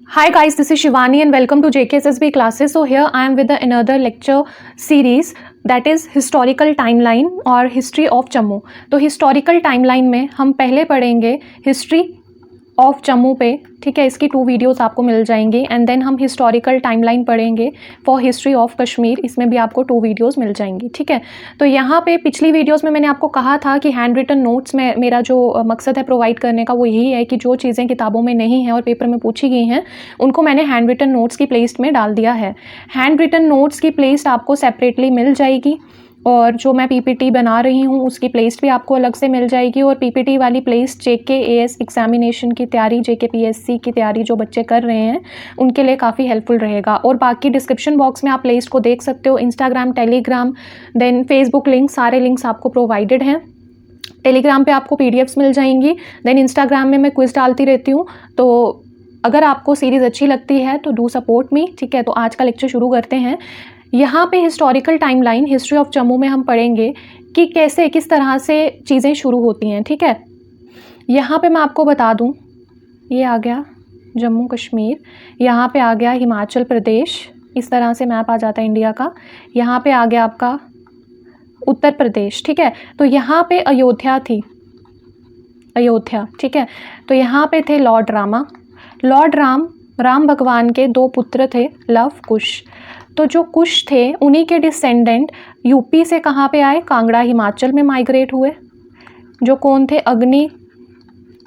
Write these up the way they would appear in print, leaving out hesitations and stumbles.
Hi guys, this is Shivani and welcome to JKSSB classes. So here I am with another lecture series that is historical timeline और history of Jammu. तो historical timeline में हम पहले पढ़ेंगे history of Jammu पे, ठीक है. इसकी 2 वीडियोस आपको मिल जाएंगी एंड देन हम हिस्टोरिकल टाइमलाइन पढ़ेंगे फॉर हिस्ट्री ऑफ कश्मीर. इसमें भी आपको 2 वीडियोस मिल जाएंगी, ठीक है. तो यहाँ पे पिछली वीडियोस में मैंने आपको कहा था कि हैंड रिटन नोट्स में मेरा जो मकसद है प्रोवाइड करने का वो यही है कि जो चीज़ें किताबों में नहीं हैं और पेपर में पूछी गई हैं उनको मैंने हैंड रिटन नोट्स की प्लेलिस्ट में डाल दिया है. हैंड रिटन नोट्स की प्लेलिस्ट आपको सेपरेटली मिल जाएगी और जो मैं पीपीटी बना रही हूँ उसकी प्लेलिस्ट भी आपको अलग से मिल जाएगी. और पीपीटी वाली प्लेलिस्ट JKAS एग्जामिनेशन की तैयारी, JKPSC की तैयारी जो बच्चे कर रहे हैं उनके लिए काफ़ी हेल्पफुल रहेगा. और बाकी डिस्क्रिप्शन बॉक्स में आप प्लेलिस्ट को देख सकते हो. Instagram, Telegram, then Facebook link, सारे लिंक्स आपको प्रोवाइडेड हैं. टेलीग्राम पे आपको PDFs मिल जाएंगी. देन इंस्टाग्राम में मैं क्विज डालती रहती हूँ. तो अगर आपको सीरीज़ अच्छी लगती है तो डू सपोर्ट मी, ठीक है. तो आज का लेक्चर शुरू करते हैं. यहाँ पे historical timeline history of Jammu में हम पढ़ेंगे कि कैसे किस तरह से चीज़ें शुरू होती हैं, ठीक है. यहाँ पे मैं आपको बता दूँ, ये आ गया जम्मू कश्मीर, यहाँ पे आ गया हिमाचल प्रदेश, इस तरह से मैप आ जाता है इंडिया का. यहाँ पे आ गया आपका उत्तर प्रदेश, ठीक है. तो यहाँ पे अयोध्या थी, अयोध्या, ठीक है. तो यहाँ पे थे लॉर्ड राम भगवान के 2 पुत्र थे, लव कुश. तो जो कुश थे उन्हीं के डिसेंडेंट यूपी से कहाँ पे आए, कांगड़ा हिमाचल में माइग्रेट हुए. जो कौन थे,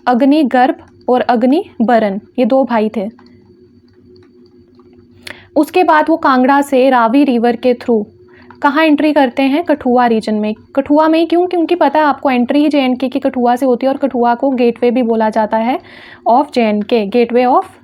अग्निगर्भ और अग्निबरन, ये 2 भाई थे. उसके बाद वो कांगड़ा से रावी रिवर के थ्रू कहाँ एंट्री करते हैं, कठुआ रीजन में. कठुआ में ही क्यों, क्योंकि पता है आपको एंट्री ही JNK की कठुआ से होती है और कठुआ को गेटवे भी बोला जाता है of JNK, gateway of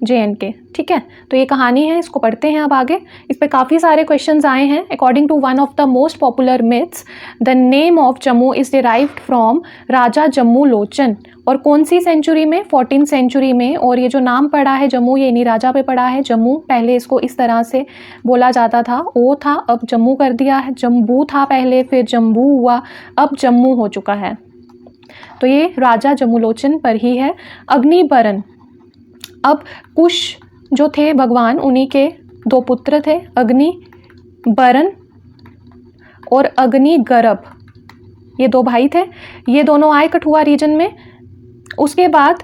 JNK, ठीक है. तो ये कहानी है, इसको पढ़ते हैं अब आगे. इस पे काफ़ी सारे क्वेश्चंस आए हैं. According to one of the most popular myths the name of Jammu is derived from Raja Jammu Lochan. और कौन सी सेंचुरी में, 14th सेंचुरी में. और ये जो नाम पड़ा है जम्मू, ये इन्हीं राजा पे पड़ा है. जम्मू पहले इसको इस तरह से बोला जाता था, ओ था, अब जम्मू कर दिया है. जम्बू था पहले, फिर जम्बू हुआ, अब जम्मू हो चुका है. तो ये राजा जम्मू लोचन पर ही है. अग्निबरन, अब कुश जो थे भगवान, उन्हीं के 2 पुत्र थे, अग्निबरन और अग्निगर्भ, ये 2 भाई थे. ये दोनों आए कठुआ रीजन में. उसके बाद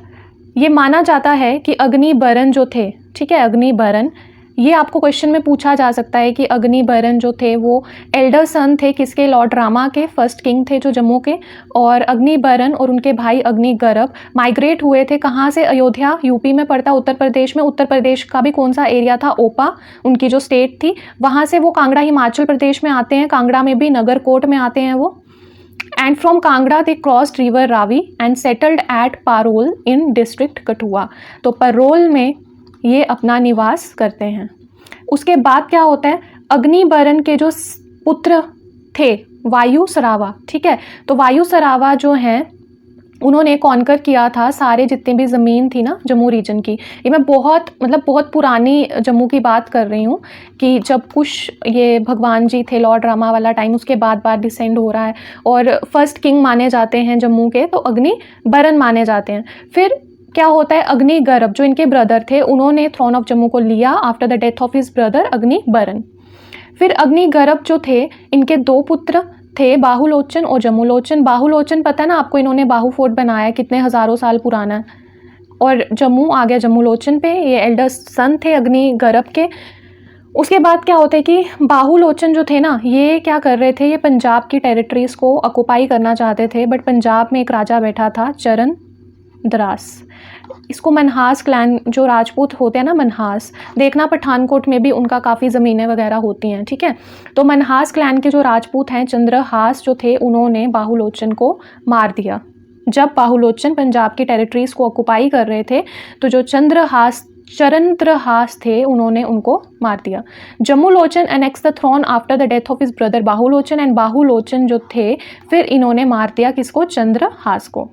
ये माना जाता है कि अग्निबरन जो थे, ठीक है, अग्निबरन, ये आपको क्वेश्चन में पूछा जा सकता है कि अग्निबरन जो थे वो एल्डर सन थे किसके, लॉर्ड रामा के, फर्स्ट किंग थे जो जम्मू के. और अग्निबरन और उनके भाई अग्निगर्भ माइग्रेट हुए थे कहाँ से, अयोध्या यूपी में पड़ता, उत्तर प्रदेश में. उत्तर प्रदेश का भी कौन सा एरिया था, ओपा, उनकी जो स्टेट थी. वहाँ से वो कांगड़ा हिमाचल प्रदेश में आते हैं, कांगड़ा में भी नगरकोट में आते हैं वो. And from Kangra they crossed river Ravi and settled at Parul in district Kathua. तो पारोल में ये अपना निवास करते हैं. उसके बाद क्या होता है, अग्निबरन के जो पुत्र थे वायुसरावा, ठीक है. तो वायुसरावा जो हैं उन्होंने कॉन्कर किया था सारे जितने भी ज़मीन थी ना जम्मू रीजन की. ये मैं बहुत पुरानी जम्मू की बात कर रही हूँ कि जब कुछ ये भगवान जी थे, लॉर्ड रामा वाला टाइम, उसके बाद डिसेंड हो रहा है. और फर्स्ट किंग माने जाते हैं जम्मू के तो अग्निबरन माने जाते हैं. फिर क्या होता है, अग्निगर्भ जो इनके ब्रदर थे उन्होंने थ्रोन ऑफ जम्मू को लिया after the death of his brother Agnibaran. फिर अग्निगर्भ जो थे, इनके 2 पुत्र थे, बाहुलोचन और जम्मूलोचन. बाहुलोचन पता है ना आपको, इन्होंने बाहु फोर्ट बनाया, कितने हज़ारों साल पुराना है. और जम्मू आ गया जम्मूलोचन पे, ये एल्डर सन थे अग्निगर्भ के. उसके बाद क्या होता है कि बाहुलोचन जो थे ना, ये क्या कर रहे थे, ये पंजाब की टेरिटरीज़ को ऑक्यूपाई करना चाहते थे. बट पंजाब में एक राजा बैठा था, चरण दास. इसको मनहास क्लैन, जो राजपूत होते हैं ना, मनहास, देखना पठानकोट में भी उनका काफ़ी ज़मीनें वगैरह होती हैं, ठीक है. तो मनहास क्लैन के जो राजपूत हैं, चंद्रहास जो थे, उन्होंने बाहुलोचन को मार दिया. जब बाहुलोचन पंजाब की टेरिटरीज़ को ऑक्यूपाई कर रहे थे तो जो चरंद्रहास थे उन्होंने उनको मार दिया. Jammulochan annex the throne after the death of his brother Bahulochan. And Bahulochan जो थे फिर इन्होंने मार दिया किसको, चंद्रहास को.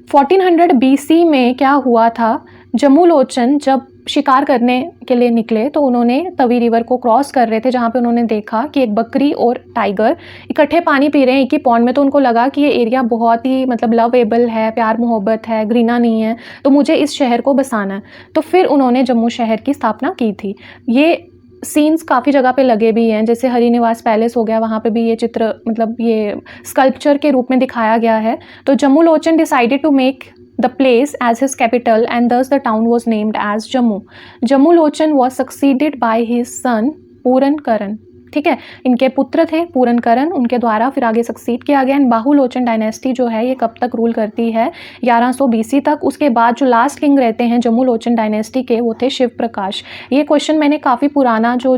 1400 BC में क्या हुआ था, जम्मूलोचन जब शिकार करने के लिए निकले तो उन्होंने तवी रिवर को क्रॉस कर रहे थे, जहाँ पे उन्होंने देखा कि एक बकरी और टाइगर इकट्ठे पानी पी रहे हैं एक ही पॉन्ड में। तो उनको लगा कि ये एरिया बहुत ही मतलब लवेबल है, प्यार मोहब्बत है, ग्रीना नहीं है, तो मुझे इस शहर को बसाना है। तो फिर उन्होंने जम्मू शहर की स्थापना की थी। ये सीन्स काफ़ी जगह पे लगे भी हैं, जैसे हरी निवास पैलेस हो गया, वहाँ पे भी ये चित्र मतलब ये स्कल्पचर के रूप में दिखाया गया है। तो Jammu Lochan decided to make the place as his capital and thus the town was named as Jammu. Jammu Lochan was succeeded by his son पूरन करण। ठीक है, इनके पुत्र थे पूरन करण, उनके द्वारा फिर आगे सक्सीड किया गया। एंड बाहु लोचन डायनेस्टी जो है ये कब तक रूल करती है, 1100 BC तक। उसके बाद जो लास्ट किंग रहते हैं जम्मू लोचन डायनेस्टी के, वो थे शिव प्रकाश। ये क्वेश्चन मैंने काफ़ी पुराना जो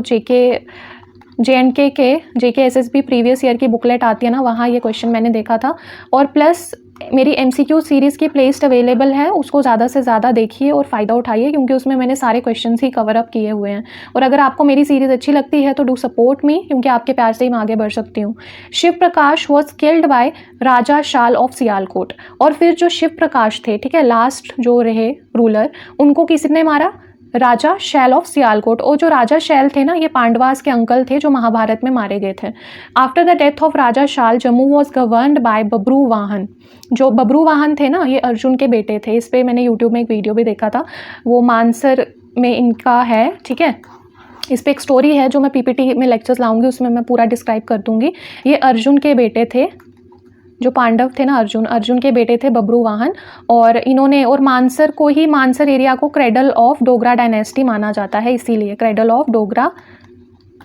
JNK के JKSSB प्रीवियस ईयर की बुकलेट आती है ना, वहाँ ये क्वेश्चन मैंने देखा था। और प्लस मेरी MCQ सीरीज़ की प्लेलिस्ट अवेलेबल है, उसको ज़्यादा से ज़्यादा देखिए और फ़ायदा उठाइए, क्योंकि उसमें मैंने सारे क्वेश्चंस ही कवर अप किए हुए हैं। और अगर आपको मेरी सीरीज़ अच्छी लगती है तो डू सपोर्ट मी, क्योंकि आपके प्यार से ही मैं आगे बढ़ सकती हूँ। Shiv Prakash was killed by Raja Shal of Sialkot. और फिर जो शिव प्रकाश थे, ठीक है, लास्ट जो रहे रूलर, उनको किसने मारा? राजा शैल ऑफ सियालकोट। और जो राजा शैल थे ना, ये पांडवास के अंकल थे जो महाभारत में मारे गए थे। After the death of Raja Shal Jammu was governed by Babru Vahan. जो बब्रू वाहन थे ना, ये अर्जुन के बेटे थे। इस पर मैंने यूट्यूब में एक वीडियो भी देखा था, वो मानसर में इनका है। ठीक है, इस पर एक स्टोरी है जो मैं PPT में लेक्चर्स लाऊंगी, उसमें मैं पूरा डिस्क्राइब कर दूंगी। ये अर्जुन के बेटे थे, जो पांडव थे ना, अर्जुन के बेटे थे बब्रू वाहन। और इन्होंने, और मानसर को ही, मानसर एरिया को क्रेडल ऑफ डोगरा डायनेस्टी माना जाता है, इसीलिए क्रेडल ऑफ डोगरा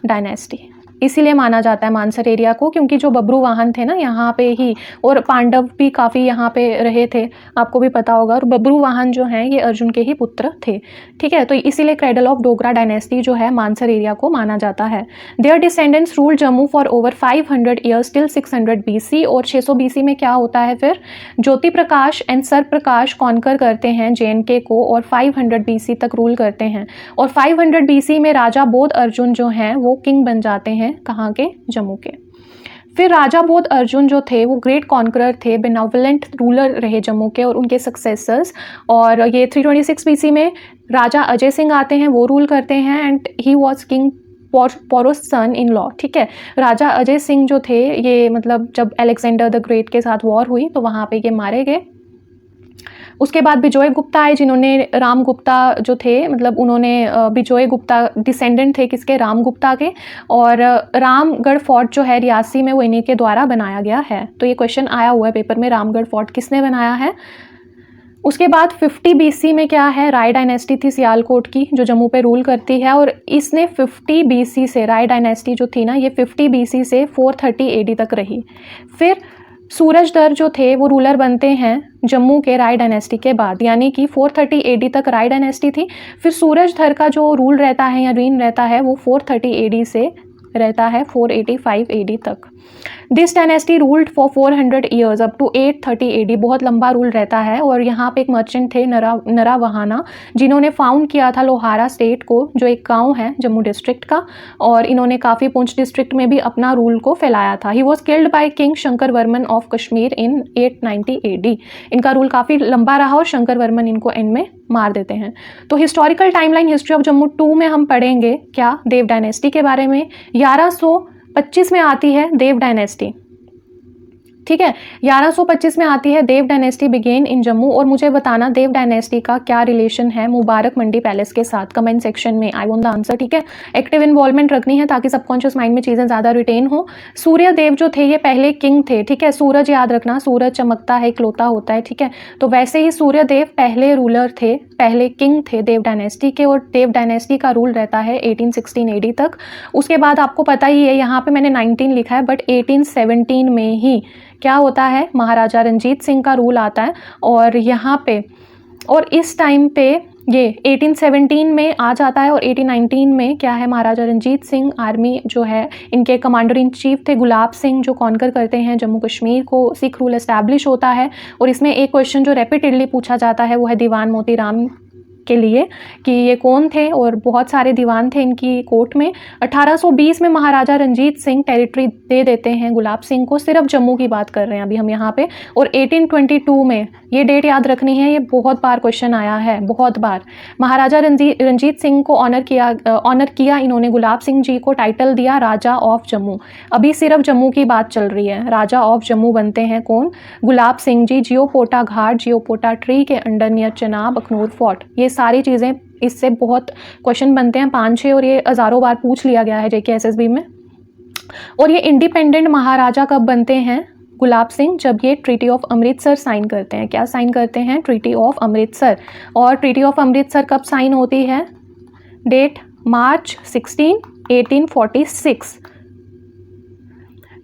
डायनेस्टी इसीलिए माना जाता है मानसर एरिया को, क्योंकि जो बब्रू वाहन थे ना यहाँ पे ही, और पांडव भी काफ़ी यहाँ पे रहे थे, आपको भी पता होगा। और बब्रू वाहन जो हैं ये अर्जुन के ही पुत्र थे। ठीक है, तो इसीलिए क्रेडल ऑफ डोगरा डायनेस्टी जो है मानसर एरिया को माना जाता है। Their descendants rule Jammu for over 500 years till 600 BC। और 600 BC में क्या होता है फिर? Jyoti Prakash and sir Prakash conquer करते हैं JNK को और 500 BC तक रूल करते हैं। और 500 BC में राजा बोध अर्जुन जो हैं वो किंग बन जाते हैं। कहाँ के? जम्मू के। फिर राजा बोध अर्जुन जो थे वो ग्रेट कॉन्करर थे, बेनवलेंट रूलर रहे जम्मू के, और उनके सक्सेसर्स। और ये 326 BC में राजा अजय सिंह आते हैं, वो रूल करते हैं। And he was king Porus son in law. ठीक है, राजा अजय सिंह जो थे ये मतलब जब अलेक्जेंडर द ग्रेट के साथ वॉर हुई तो वहाँ पे ये मारे गए। उसके बाद बिजोय गुप्ता आए, जिन्होंने राम गुप्ता जो थे, मतलब उन्होंने बिजोय गुप्ता डिसेंडेंट थे किसके? राम गुप्ता के। और रामगढ़ फोर्ट जो है रियासी में, वो इन्हीं के द्वारा बनाया गया है। तो ये क्वेश्चन आया हुआ है पेपर में, रामगढ़ फोर्ट किसने बनाया है। उसके बाद 50 BC में क्या है? राय डायनेस्टी थी सियालकोट की, जो जम्मू पे रूल करती है। और इसने 50 BC से, राय डायनेस्टी जो थी ना, ये 50 BC से 430 AD तक रही। फिर सूरजधर जो थे वो रूलर बनते हैं जम्मू के राय डायनेस्टी के बाद, यानी कि 430 AD तक राय डायनेस्टी थी। फिर सूरजधर का जो रूल रहता है या रीन रहता है वो 430 AD से रहता है 485 AD तक। This dynasty ruled for 400 years up to 830 AD। बहुत लंबा रूल रहता है। और यहाँ पे एक मर्चेंट थे नरावहाना, जिन्होंने फाउंड किया था लोहारा स्टेट को, जो एक गांव है जम्मू डिस्ट्रिक्ट का। और इन्होंने काफ़ी पुंछ डिस्ट्रिक्ट में भी अपना रूल को फैलाया था। He was killed by king Shankar Varman of Kashmir in 890 AD। इनका रूल काफ़ी लंबा रहा और शंकर वर्मन इनको एंड में मार देते हैं। तो historical timeline history of Jammu 2 में हम पढ़ेंगे क्या? देव डायनेस्टी के बारे में। 1125 में आती है देव डायनेस्टी। ठीक है, 1125 में आती है देव डायनेस्टी बिगेन इन जम्मू। और मुझे बताना देव डायनेस्टी का क्या रिलेशन है मुबारक मंडी पैलेस के साथ, कमेंट सेक्शन में। I want the answer. ठीक है, एक्टिव इन्वॉल्वमेंट रखनी है ताकि सबकॉन्शियस माइंड में चीज़ें ज़्यादा रिटेन हो। सूर्य देव जो थे ये पहले किंग थे। ठीक है, सूरज याद रखना, सूरज चमकता है, इकलौता होता है। ठीक है, तो वैसे ही सूर्य देव पहले रूलर थे, पहले किंग थे देव डायनेस्टी के। और देव डायनेस्टी का रूल रहता है 1816 AD तक। उसके बाद आपको पता ही है, यहाँ पे मैंने 19 लिखा है, बट 1817 में ही क्या होता है? महाराजा रंजीत सिंह का रूल आता है। और यहाँ पे, और इस टाइम पे ये 1817 में आ जाता है। और 1819 में क्या है? महाराजा रंजीत सिंह आर्मी जो है, इनके कमांडर इन चीफ थे गुलाब सिंह, जो कॉन्कर करते हैं जम्मू कश्मीर को। सिख रूल एस्टैब्लिश होता है। और इसमें एक क्वेश्चन जो रेपिटेडली पूछा जाता है वो है दीवान मोतीराम के लिए कि ये कौन थे, और बहुत सारे दीवान थे इनकी कोर्ट में। 1820 में महाराजा रंजीत सिंह टेरिटरी दे देते हैं गुलाब सिंह को, सिर्फ जम्मू की बात कर रहे हैं अभी हम यहाँ पे। और 1822 में, ये डेट याद रखनी है, ये बहुत बार क्वेश्चन आया है, बहुत बार, महाराजा रंजीत सिंह को ऑनर किया इन्होंने, गुलाब सिंह जी को टाइटल दिया राजा ऑफ जम्मू। अभी सिर्फ जम्मू की बात चल रही है। राजा ऑफ जम्मू बनते हैं कौन? गुलाब सिंह जी। जियोपोटा घाट, जियोपोटा ट्री के under near Chenab Akhnoor fort, ये सारी चीज़ें इससे बहुत क्वेश्चन बनते हैं 5-6, और ये हज़ारों बार पूछ लिया गया है JK-SSB में। और ये इंडिपेंडेंट महाराजा कब बनते हैं गुलाब सिंह? जब ये ट्रीटी ऑफ अमृतसर साइन करते हैं। क्या साइन करते हैं? Treaty of Amritsar. और ट्रीटी ऑफ अमृतसर कब साइन होती है? Date March 16, 1846।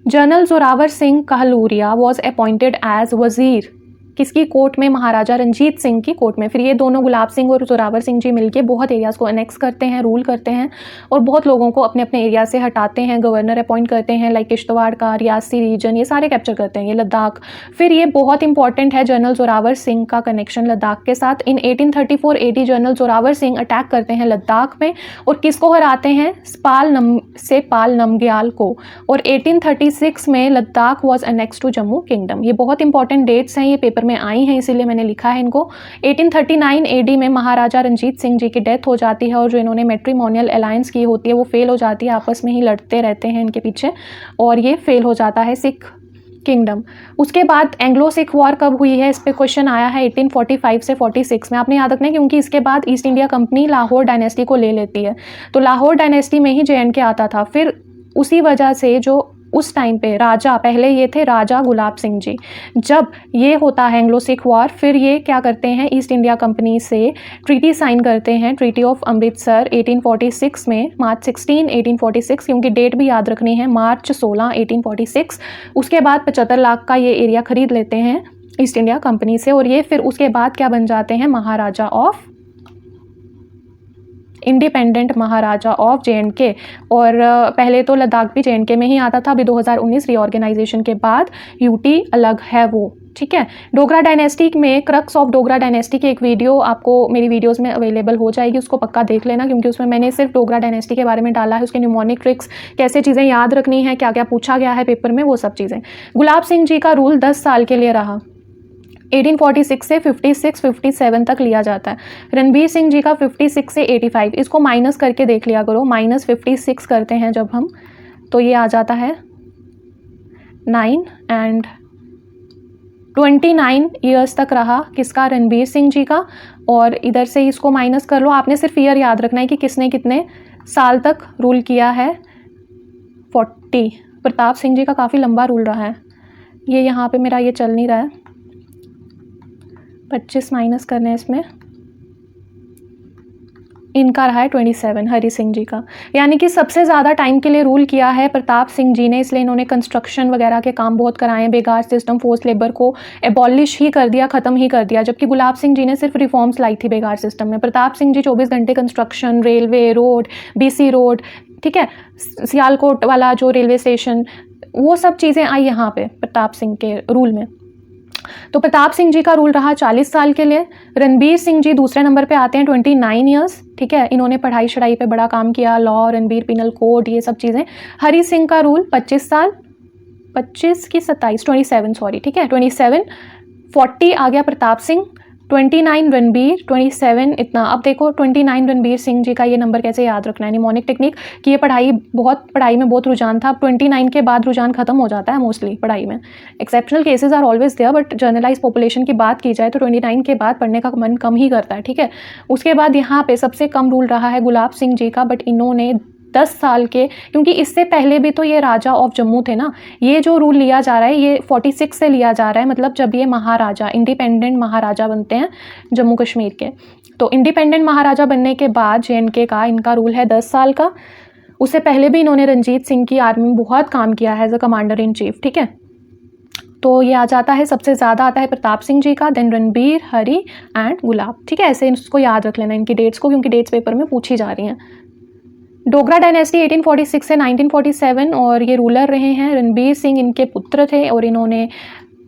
General Zorawar Singh Kahluria was appointed as वजीर, किसकी कोर्ट में? महाराजा रंजीत सिंह की कोर्ट में। फिर ये दोनों गुलाब सिंह और जोरावर सिंह जी मिलके बहुत एरियाज़ को अनेक्स करते हैं, रूल करते हैं, और बहुत लोगों को अपने अपने एरिया से हटाते हैं, गवर्नर अपॉइंट करते हैं, लाइक किश्तवाड़ का, रियासी रीजन, ये सारे कैप्चर करते हैं, ये लद्दाख। फिर ये बहुत इंपॉर्टेंट है जनरल जोरावर सिंह का कनेक्शन लद्दाख के साथ। इन 1834 AD general Zorawar Singh attack करते हैं लद्दाख में, और किसको हराते हैं? पाल नमग्याल को। और 1836 में Ladakh was annex to Jammu kingdom. ये बहुत इंपॉर्टेंट डेट्स हैं, ये पेपर में आई हैं, इसीलिए मैंने लिखा है इनको। 1839 AD में महाराजा रंजीत सिंह जी की डेथ हो जाती है, और जो इन्होंने मैट्रिमोनियल अलायंस की होती है वो फेल हो जाती है, आपस में ही लड़ते रहते हैं इनके पीछे, और ये फेल हो जाता है सिख किंगडम। उसके बाद एंग्लो सिख वॉर कब हुई है? इस पर क्वेश्चन आया है 1845 से 46 में, आपने याद रखना है, क्योंकि इसके बाद east India company Lahore dynasty को ले लेती है, तो लाहौर डायनेस्टी में ही JNK आता था। फिर उसी वजह से जो उस टाइम पे राजा, पहले ये थे राजा गुलाब सिंह जी, जब ये होता है एंग्लो सिख वॉर, फिर ये क्या करते हैं? ईस्ट इंडिया कंपनी से ट्रीटी साइन करते हैं, ट्रीटी ऑफ अमृतसर 1846 में, मार्च 16, 1846, क्योंकि डेट भी याद रखनी है, मार्च 16, 1846। उसके बाद 75 लाख का ये एरिया खरीद लेते हैं ईस्ट इंडिया कंपनी से, और ये फिर उसके बाद क्या बन जाते हैं? Maharaja of, independent Maharaja of JNK। और पहले तो लद्दाख भी JNK में ही आता था, अभी 2019 रीऑर्गेनाइजेशन के बाद UT अलग है वो, ठीक है। डोगरा डायनेस्टी में, क्रक्स ऑफ डोगरा डायनेस्टी की एक वीडियो आपको मेरी वीडियोस में अवेलेबल हो जाएगी, उसको पक्का देख लेना, क्योंकि उसमें मैंने सिर्फ डोगरा डायनेस्टी के बारे में डाला है, उसके न्यूमोनिक ट्रिक्स, कैसे चीज़ें याद रखनी है, क्या क्या पूछा गया है पेपर में, वो सब चीज़ें। गुलाब सिंह जी का रूल 10 साल के लिए रहा, 1846 से 56-57 तक लिया जाता है। रणबीर सिंह जी का 56 से 85, इसको माइनस करके देख लिया करो, -56 करते हैं जब हम, तो ये आ जाता है 9, एंड 29 ईयर्स तक रहा किसका? रणबीर सिंह जी का। और इधर से इसको माइनस कर लो, आपने सिर्फ ईयर याद रखना है कि किसने कितने साल तक रूल किया है। 40। प्रताप सिंह जी का काफ़ी लंबा रूल रहा है, ये यहाँ पे मेरा ये चल नहीं रहा है, 25 माइनस करने इसमें, इनका रहा है 27 हरि सिंह जी का। यानी कि सबसे ज़्यादा टाइम के लिए रूल किया है प्रताप सिंह जी ने, इसलिए इन्होंने कंस्ट्रक्शन वगैरह के काम बहुत कराए हैं, बेगार सिस्टम, फोर्स लेबर को एबॉलिश ही कर दिया, ख़त्म ही कर दिया, जबकि गुलाब सिंह जी ने सिर्फ रिफॉर्म्स लाई थी बेगार सिस्टम में। प्रताप सिंह जी 24 घंटे construction, railway, road, BC road, ठीक है, सियालकोट वाला जो रेलवे स्टेशन, वो सब चीज़ें आई यहाँ पे प्रताप सिंह के रूल में। तो प्रताप सिंह जी का रूल रहा 40 साल के लिए। रणबीर सिंह जी दूसरे नंबर पे आते हैं, 29 ईयर्स, ठीक है, इन्होंने पढ़ाई शढ़ाई पे बड़ा काम किया, लॉ, रणबीर पिनल कोड, ये सब चीज़ें। हरि सिंह का रूल 25 साल, 25 की 27 सॉरी, ठीक है, 27, 40 आ गया प्रताप सिंह, 29 रणबीर, 27 इतना। अब देखो 29 रणबीर सिंह जी का ये नंबर कैसे याद रखना है, निमोनिक टेक्निक की, ये पढ़ाई में बहुत रुझान था। 29 के बाद रुझान खत्म हो जाता है मोस्टली पढ़ाई में, exceptional cases are always there, but generalise population की बात की जाए तो 29 के बाद पढ़ने का मन कम ही करता है, ठीक है। उसके बाद यहाँ पे सबसे कम रूल रहा है गुलाब सिंह जी का, बट इन्होंने 10 साल के, क्योंकि इससे पहले भी तो ये राजा ऑफ जम्मू थे ना, ये जो रूल लिया जा रहा है ये 46 से लिया जा रहा है, मतलब जब ये महाराजा, इंडिपेंडेंट महाराजा बनते हैं जम्मू कश्मीर के। तो इंडिपेंडेंट महाराजा बनने के बाद JNK का इनका रूल है 10 साल का। उससे पहले भी इन्होंने रंजीत सिंह की आर्मी में बहुत काम किया है as a commander in chief, ठीक है। तो ये आ जाता है, सबसे ज़्यादा आता है प्रताप सिंह जी का, देन रणबीर, हरि एंड गुलाब, ठीक है। ऐसे इसको याद रख लेना इनकी डेट्स को, क्योंकि डेट्स पेपर में पूछी जा रही हैं। डोगरा डायनेस्टी 1846 से 1947, और ये रूलर रहे हैं। रणबीर सिंह इनके पुत्र थे, और इन्होंने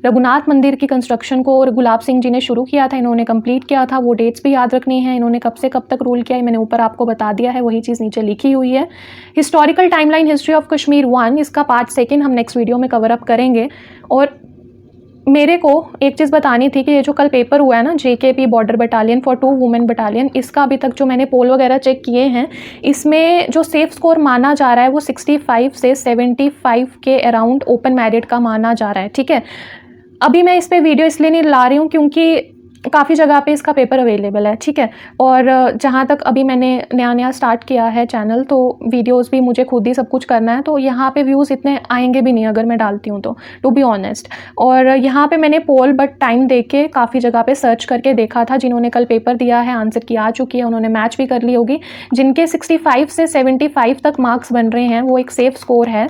रघुनाथ मंदिर की कंस्ट्रक्शन को गुलाब सिंह जी ने शुरू किया था, इन्होंने कंप्लीट किया था। वो डेट्स भी याद रखनी है, इन्होंने कब से कब तक रूल किया है मैंने ऊपर आपको बता दिया है, वही चीज़ नीचे लिखी हुई है। Historical timeline history of Kashmir 1, इसका पार्ट 2 हम नेक्स्ट वीडियो में कवर अप करेंगे। और मेरे को एक चीज़ बतानी थी कि ये जो कल पेपर हुआ है ना, JKP border battalion for 2 women battalion, इसका अभी तक जो मैंने पोल वगैरह चेक किए हैं, इसमें जो सेफ स्कोर माना जा रहा है वो 65 से 75 के अराउंड ओपन मेरिट का माना जा रहा है। ठीक है, अभी मैं इस पर वीडियो इसलिए नहीं ला रही हूँ क्योंकि काफ़ी जगह पे इसका पेपर अवेलेबल है। ठीक है, और जहाँ तक अभी मैंने नया स्टार्ट किया है चैनल, तो वीडियोस भी मुझे खुद ही सब कुछ करना है, तो यहाँ पे व्यूज़ इतने आएंगे भी नहीं अगर मैं डालती हूँ तो, टू बी ऑनेस्ट। और यहाँ पे मैंने पोल बट टाइम दे के काफ़ी जगह पे सर्च करके देखा था, जिन्होंने कल पेपर दिया है, आंसर की आ चुकी है, उन्होंने मैच भी कर ली होगी। जिनके 65 से 75 तक मार्क्स बन रहे हैं वो एक सेफ स्कोर है।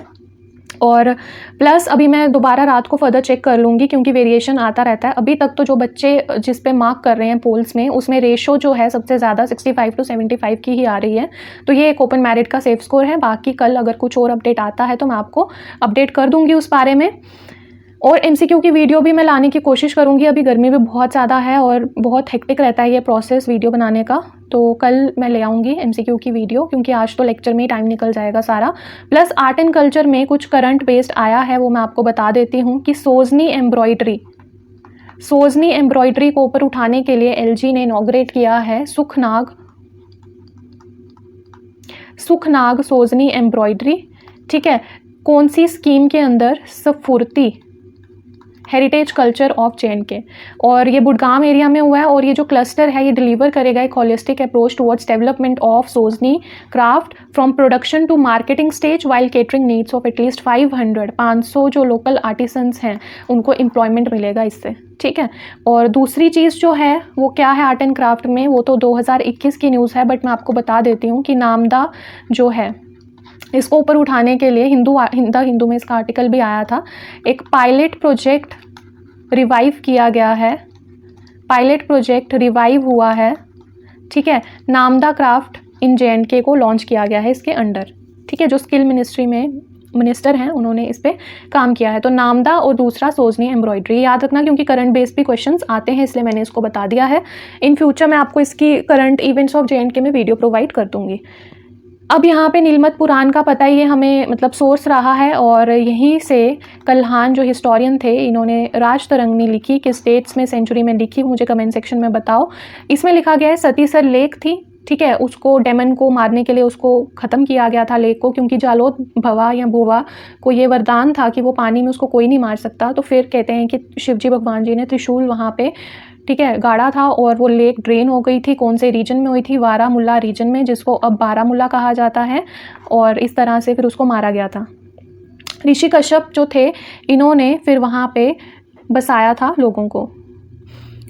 और प्लस अभी मैं दोबारा रात को फर्दर चेक कर लूँगी क्योंकि वेरिएशन आता रहता है। अभी तक तो जो बच्चे जिस पे मार्क कर रहे हैं पोल्स में, उसमें रेशो जो है सबसे ज़्यादा 65 to 75 की ही आ रही है, तो ये एक ओपन मेरिट का सेफ स्कोर है। बाकी कल अगर कुछ और अपडेट आता है तो मैं आपको अपडेट कर दूँगी उस बारे में। और MCQ की वीडियो भी मैं लाने की कोशिश करूँगी। अभी गर्मी भी बहुत ज़्यादा है और बहुत हेक्टिक रहता है ये प्रोसेस वीडियो बनाने का, तो कल मैं ले आऊँगी MCQ की वीडियो, क्योंकि आज तो लेक्चर में ही टाइम निकल जाएगा सारा। प्लस आर्ट एंड कल्चर में कुछ करंट बेस्ड आया है, वो मैं आपको बता देती हूँ कि सोजनी एम्ब्रॉयडरी को ऊपर उठाने के लिए LG ने इनॉग्रेट किया है सुखनाग सोजनी एम्ब्रॉयडरी। ठीक है, कौन सी स्कीम के अंदर? स्फूर्ति हेरिटेज कल्चर ऑफ JNK, और ये बुडगाम एरिया में हुआ है। और ये जो क्लस्टर है ये डिलीवर करेगा एक holistic approach towards development of Sozni craft from production to marketing stage while catering needs of at least 500 जो लोकल आर्टिसंस हैं उनको एम्प्लॉयमेंट मिलेगा इससे। ठीक है, और दूसरी चीज़ जो है वो क्या है आर्ट एंड क्राफ्ट में, वो तो 2021 की न्यूज़ है, बट मैं आपको बता देती हूँ कि नामदा जो है इसको ऊपर उठाने के लिए हिंदू में इसका आर्टिकल भी आया था, एक पायलट प्रोजेक्ट रिवाइव किया गया है, पायलट प्रोजेक्ट रिवाइव हुआ है। ठीक है, नामदा क्राफ्ट इन JNK को लॉन्च किया गया है इसके अंडर। ठीक है, जो स्किल मिनिस्ट्री में मिनिस्टर हैं उन्होंने इस पर काम किया है। तो नामदा और दूसरा सोजनी एम्ब्रॉयडरी याद रखना, क्योंकि करंट बेस भी क्वेश्चंस आते हैं, इसलिए मैंने इसको बता दिया है। इन फ्यूचर मैं आपको इसकी करंट इवेंट्स ऑफ JNK में वीडियो प्रोवाइड कर दूँगी। अब यहाँ पे नीलमत पुराण का पता ही है हमें, मतलब सोर्स रहा है, और यहीं से कल्हान जो हिस्टोरियन थे इन्होंने राजतरंगिणी लिखी, किस डेट्स में सेंचुरी में लिखी मुझे कमेंट सेक्शन में बताओ। इसमें लिखा गया है सतीसर लेक थी। ठीक है, उसको डेमन को मारने के लिए उसको ख़त्म किया गया था लेक को, क्योंकि जालोद भवा या भोवा को ये वरदान था कि वो पानी में उसको कोई नहीं मार सकता। तो फिर कहते हैं कि शिवजी भगवान जी ने त्रिशूल वहाँ पे ठीक है गाड़ा था और वो लेक ड्रेन हो गई थी। कौन से रीजन में हुई थी? बारामुल्ला रीजन में, जिसको अब बारामुल्ला कहा जाता है, और इस तरह से फिर उसको मारा गया था। ऋषि कश्यप जो थे इन्होंने फिर वहाँ पे बसाया था लोगों को।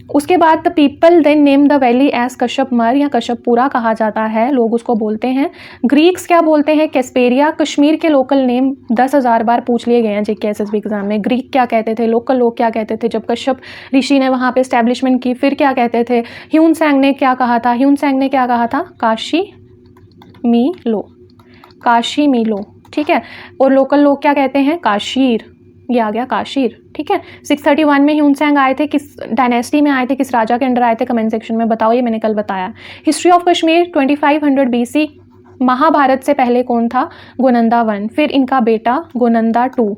उसके बाद the people then name the valley as Kashyapmar या कश्यपपुरा कहा जाता है, लोग उसको बोलते हैं। ग्रीक्स क्या बोलते हैं? कैस्पेरिया। कश्मीर के लोकल नेम 10,000 बार पूछ लिए गए हैं JK SSB एग्जाम में। ग्रीक क्या कहते थे, लोकल लोग क्या कहते थे जब कश्यप ऋषि ने वहाँ पे एस्टैब्लिशमेंट की, फिर क्या कहते थे? ह्यून सैंग ने क्या कहा था? काशी मीलो। ठीक है, और लोकल लोग क्या कहते हैं? काशीर। ये आ गया काशीर। ठीक है, 631 में ह्यून सैंग आए थे, किस डायनेस्टी में आए थे, किस राजा के अंडर आए थे? कमेंट सेक्शन में बताओ, ये मैंने कल बताया। History of Kashmir 2500 BC। Mahabharat से पहले कौन था? गोनंदा 1, फिर इनका बेटा गोनंदा 2।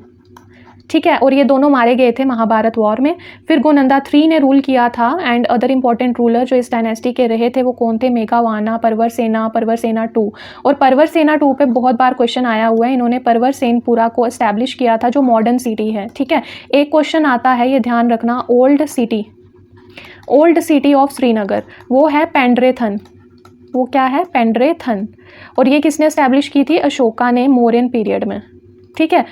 ठीक है, और ये दोनों मारे गए थे महाभारत वॉर में। फिर गोनंदा 3 ने रूल किया था, एंड अदर इंपॉर्टेंट रूलर जो इस डायनेस्टी के रहे थे वो कौन थे? मेघावाना, परवरसेना 2। और परवरसेना 2 पे बहुत बार क्वेश्चन आया हुआ है। इन्होंने परवरसेनपुरा को एस्टैब्लिश किया था जो मॉडर्न सिटी है। ठीक है, एक क्वेश्चन आता है, ये ध्यान रखना, ओल्ड सिटी ऑफ श्रीनगर, वो है पेंड्रेथन। वो क्या है? पेंड्रेथन। और ये किसने एस्टैब्लिश की थी? अशोका ने, मौर्यन पीरियड में। ठीक है,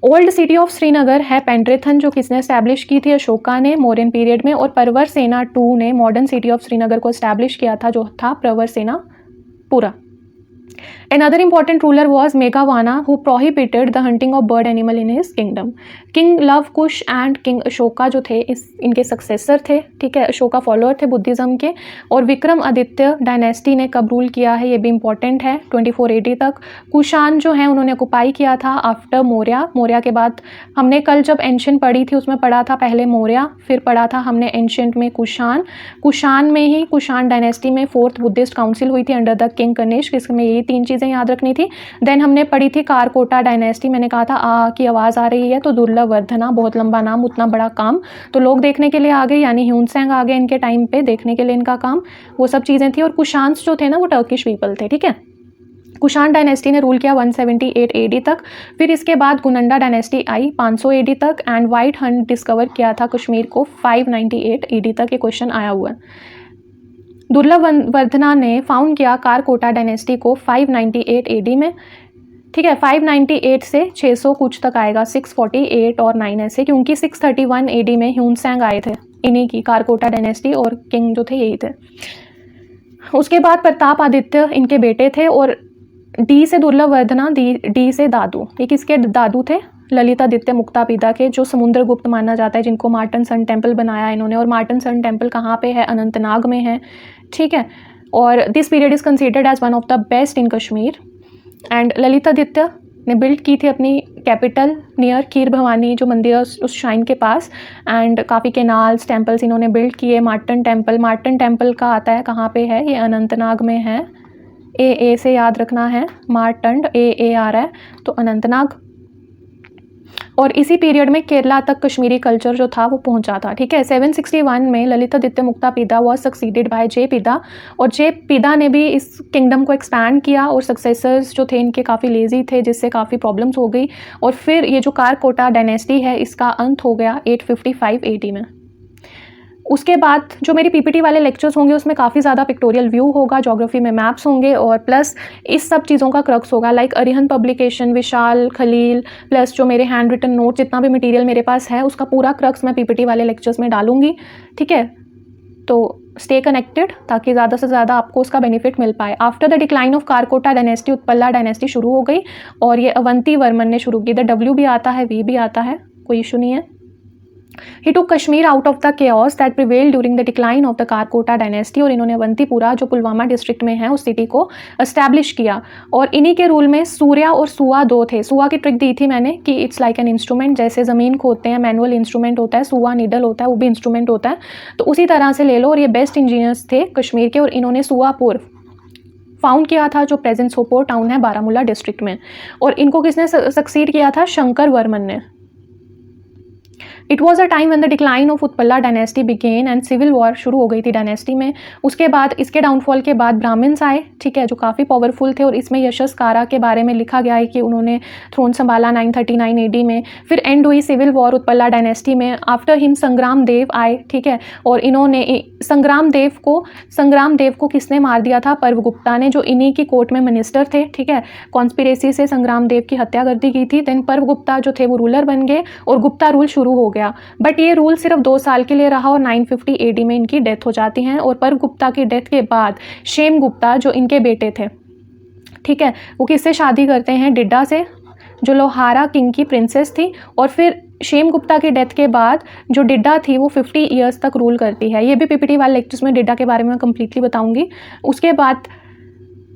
ओल्ड सिटी ऑफ श्रीनगर है पेंड्रेथन, जो किसने एस्टैब्लिश की थी? अशोका ने, मौर्यन पीरियड में। और परवरसेना 2 ने मॉडर्न सिटी ऑफ श्रीनगर को एस्टैब्लिश किया था, जो था परवरसेनापुरा। Another important ruler was Meghawana, who prohibited the hunting of bird animal in his kingdom. King love Kush and king Ashoka जो थे इनके सक्सेसर थे, ठीक है, अशोका फॉलोअर थे बुद्धिज़्म के। और विक्रम आदित्य डायनेस्टी ने कब रूल किया है, ये भी इंपॉर्टेंट है, 24 AD तक। कुशान जो है उन्होंने ऑक्युपाई किया था आफ्टर मौर्या के बाद हमने कल जब एंशियंट पढ़ी थी उसमें पढ़ा था पहले मौर्या, फिर पढ़ा था हमने एंशियंट में कुशान में ही कुशान डायनेस्टी में 4th बुद्धिस्ट काउंसिल हुई थी अंडर द किंग कनिष्क, इसमें यही 3 चीज़ें याद रखनी थी। देन हमने पढ़ी थी कारकोटा डायनेस्टी, मैंने कहा था की आवाज़ आ रही है तो दुर्लभ वर्धना, बहुत लंबा नाम उतना बड़ा काम, तो लोग देखने के लिए आ गए, यानी ह्यूनसेंग आ गए इनके टाइम पे देखने के लिए इनका काम, वो सब चीज़ें थी। और कुशान्स जो थे ना वो टर्किश पीपल थे, ठीक है। कुशान डायनेस्टी ने रूल किया 178 AD तक। फिर इसके बाद गुनंडा डायनेस्टी आई 500 AD तक एंड वाइट हंट डिस्कवर किया था कश्मीर को 598 AD तक, ये क्वेश्चन आया हुआ है। दुर्लभ वर्धना ने फाउंड किया कारकोटा डायनेस्टी को 598 AD में, ठीक है। 598 से 600 कुछ तक आएगा, 648 और 9 ऐसे, क्योंकि 631 AD में ह्यूनसेंग आए थे, इन्हीं की कारकोटा डायनेस्टी और किंग जो थे यही थे। उसके बाद प्रताप आदित्य इनके बेटे थे, और डी से दुर्लभ वर्धना, डी से दादू, ये किसके दादू थे, ललितादित्य मुक्तापिता के, जो समुद्रगुप्त माना जाता है, जिनको मार्टन सन टेम्पल बनाया इन्होंने। और मार्टन सन टेम्पल कहाँ पे है, अनंतनाग में है, ठीक है। और this period is considered as one of the best in Kashmir. And Lalitaditya ने बिल्ड की थी अपनी कैपिटल नियर खीर भवानी जो मंदिर है उस शाइन के पास, एंड काफ़ी केनाल्स टेम्पल्स इन्होंने बिल्ड किए। मार्टन टेम्पल का आता है कहाँ पे है, ये अनंतनाग में है, ए से याद रखना है, मार्टंड ए आ रहा है तो अनंतनाग। और इसी पीरियड में केरला तक कश्मीरी कल्चर जो था वो पहुंचा था, ठीक है। 761 में Lalitaditya मुक्तापिता was succeeded by J Pida, और जे पिदा ने भी इस किंगडम को एक्सपैंड किया, और सक्सेसर्स जो थे इनके काफ़ी लेजी थे जिससे काफ़ी प्रॉब्लम्स हो गई। और फिर ये जो कारकोटा डायनेस्टी है इसका अंत हो गया 855 AD में। उसके बाद जो मेरी पीपीटी वाले लेक्चर्स होंगे उसमें काफ़ी ज़्यादा पिक्टोरियल व्यू होगा, ज्योग्राफी में मैप्स होंगे, और प्लस इस सब चीज़ों का क्रक्स होगा, लाइक अरिहंत पब्लिकेशन, विशाल खलील, प्लस जो मेरे हैंड रिटन नोट, जितना भी मटेरियल मेरे पास है उसका पूरा क्रक्स मैं पीपीटी वाले लेक्चर्स में डालूंगी, ठीक है। तो स्टे कनेक्टेड ताकि ज़्यादा से ज़्यादा आपको उसका बेनिफिट मिल पाए। After the decline of Karkota dynasty Utpala dynasty शुरू हो गई, और ये अवंती वर्मन ने शुरू की। द W भी आता है, V भी आता है, कोई इशू नहीं है। He took Kashmir out of the chaos that prevailed during the decline of the Karkota dynasty, और इन्होंने अवंतीपुरा जो पुलवामा डिस्ट्रिक्ट में है उस सिटी को एस्टैब्लिश किया। और इन्हीं के रूल में सूर्या और सुआ 2 थे। सुआ की ट्रिक दी थी मैंने कि इट्स लाइक एन इंस्ट्रूमेंट, जैसे ज़मीन खोदते हैं मैनुअल इंस्ट्रूमेंट होता है, सुआ नीडल होता है, वो भी इंस्ट्रूमेंट होता है, तो उसी तरह से ले लो। और ये बेस्ट इंजीनियर्स थे कश्मीर के, और इन्होंने सुआपुर फाउंड किया था जो प्रेजेंट सोपोर टाउन है बारामूला डिस्ट्रिक्ट में। और इनको किसने सक्सीड किया था, शंकर वर्मन ने। It was a time when the decline of Utpala dynasty began and civil war शुरू हो गई थी डायनेस्टी में। उसके बाद इसके डाउनफॉल के बाद ब्राह्मण्स आए, ठीक है, जो काफ़ी पावरफुल थे। और इसमें यशस्कारा के बारे में लिखा गया है कि उन्होंने थ्रोन संभाला 939 AD में। फिर एंड हुई सिविल वॉर उत्पला डायनेस्टी में। आफ्टर हिम संग्राम देव आए, ठीक है, और इन्होंने संग्राम देव को किसने मार दिया था, पर्वगुप्ता ने, जो इन्हीं की कोर्ट में मिनिस्टर थे, ठीक है। कॉन्स्पिरेसी से संग्राम देव की हत्या कर दी गई थी। देन पर्वगुप्ता जो थे वो रूलर बन गए और गुप्ता रूल शुरू हो गया। बट ये रूल सिर्फ 2 साल के लिए रहा और 950 AD में इनकी डेथ हो जाती है। और पर्वगुप्ता की डेथ के बाद क्षेमगुप्ता जो इनके बेटे थे, ठीक है, वो किससे शादी करते हैं, डिड्डा से, जो लोहारा किंग की प्रिंसेस थी। और फिर क्षेमगुप्ता की डेथ के बाद जो डिड्डा थी वो 50 ईयर्स तक रूल करती है। ये भी पीपीटी वाले लेक्चर्स में डिड्डा के बारे में कंप्लीटली बताऊंगी। उसके बाद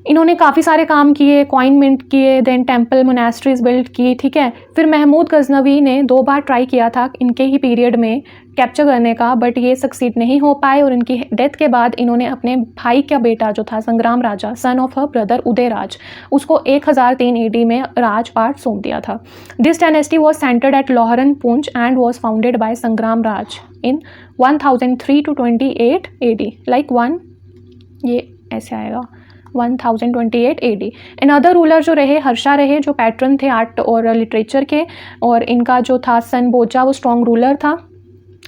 इन्होंने काफ़ी सारे काम किए, कॉइन मिंट किए, देन टेम्पल मोनास्ट्रीज बिल्ड की, ठीक है। फिर महमूद गजनवी ने 2 बार ट्राई किया था इनके ही पीरियड में कैप्चर करने का, बट ये सक्सीड नहीं हो पाए। और इनकी डेथ के बाद इन्होंने अपने भाई का बेटा जो था Sangram Raja, son of her brother Udayraj, उसको 1003 AD में राजपाट सौंप दिया था। This dynasty was centered at Loharan Poonch and was founded by Sangram Raj in 1003 to 28 AD, like 1, ये ऐसे आएगा 1028 AD। अनदर रूलर जो रहे हर्षा रहे, जो पैट्रन थे आर्ट और लिटरेचर के, और इनका जो था सन बोचा वो स्ट्रॉन्ग रूलर था।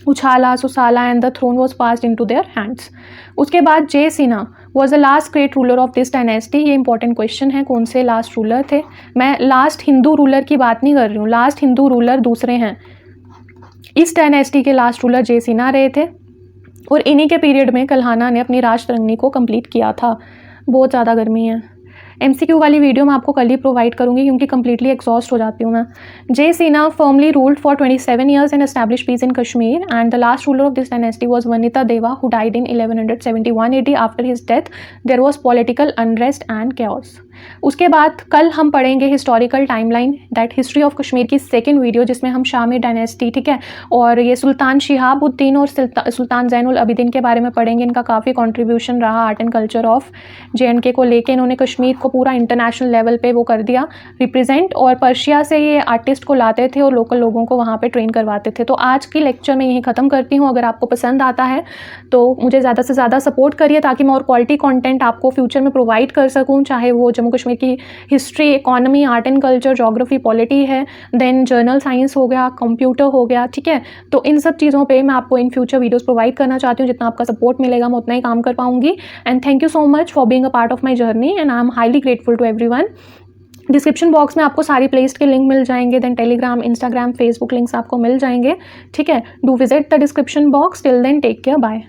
Uchchala Sussala and the throne was passed into their hands. उसके बाद Jai Sinha was the last great ruler of this dynasty. ये इंपॉर्टेंट क्वेश्चन है, कौन से लास्ट रूलर थे। मैं लास्ट हिंदू रूलर की बात नहीं कर रही हूँ, लास्ट हिंदू रूलर दूसरे हैं। इस डायनेस्टी के लास्ट रूलर जय सिन्हा रहे थे, और इन्हीं के पीरियड में कल्हाना ने अपनी राजतरंगिणी को कंप्लीट किया था। बहुत ज़्यादा गर्मी है। MCQ वाली वीडियो मैं आपको कल ही प्रोवाइड करूँगी क्योंकि कम्प्लीटली एग्जॉस्ट हो जाती हूँ मैं। जय Sinha firmly ruled for 27 years and established peace in Kashmir, and the last ruler of this dynasty was Vanita Deva, who died in 1171 AD. After his death there was political unrest and chaos. उसके बाद कल हम पढ़ेंगे historical timeline, that history of Kashmir की second video, जिसमें हम Shami dynasty, ठीक है, और ये सुल्तान शिहाबुद्दीन और सुल्तान ज़ैनुल अबिदीन के बारे में पढ़ेंगे। इनका काफ़ी कंट्रीब्यूशन रहा art and culture of JNK को लेके। इन्होंने कश्मीर को पूरा इंटरनेशनल लेवल पे वो कर दिया रिप्रेजेंट, और पर्शिया से ये आर्टिस्ट को लाते थे और लोकल लोगों को वहाँ पे ट्रेन करवाते थे। तो आज की लेक्चर में यही ख़त्म करती हूँ। अगर आपको पसंद आता है तो मुझे ज़्यादा से ज़्यादा सपोर्ट करिए ताकि मैं और क्वालिटी कंटेंट आपको फ्यूचर में प्रोवाइड कर सकूँ, चाहे वो जम्मू कश्मीर की history, economy, art and culture, geography, polity है, देन जर्नल साइंस हो गया, कंप्यूटर हो गया, ठीक है। तो इन सब चीज़ों पे मैं आपको इन फ्यूचर वीडियोस प्रोवाइड करना चाहती हूँ। जितना आपका सपोर्ट मिलेगा मैं उतना ही काम कर पाऊंगी। And thank you so much for being a part of my journey and I am highly grateful to everyone. Description box में आपको सारी प्लेलिस्ट के लिंक मिल जाएंगे, then Telegram, Instagram, Facebook links आपको मिल जाएंगे, ठीक है। Do visit the description box. Till then take care, bye.